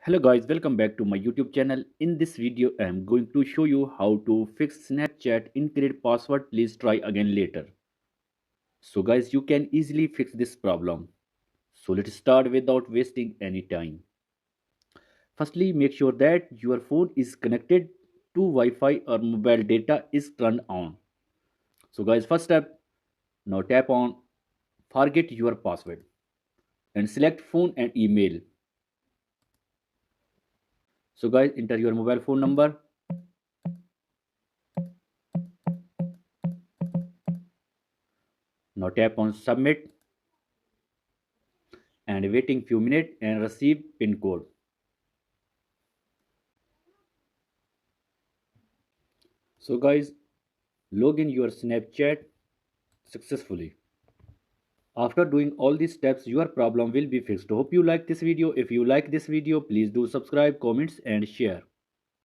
Hello guys, welcome back to my YouTube channel. In this video, I am going to show you how to fix Snapchat incorrect password. Please try again later. So guys, you can easily fix this problem. So let's start without wasting any time. Firstly, make sure that your phone is connected to Wi-Fi or mobile data is turned on. So guys, first step, now tap on forget your password and select phone and email. So guys, enter your mobile phone number. Now tap on submit and waiting few minutes and receive pin code. So guys, log in your Snapchat successfully. After doing all these steps, your problem will be fixed. Hope you like this video. If you like this video, please do subscribe, comments and share.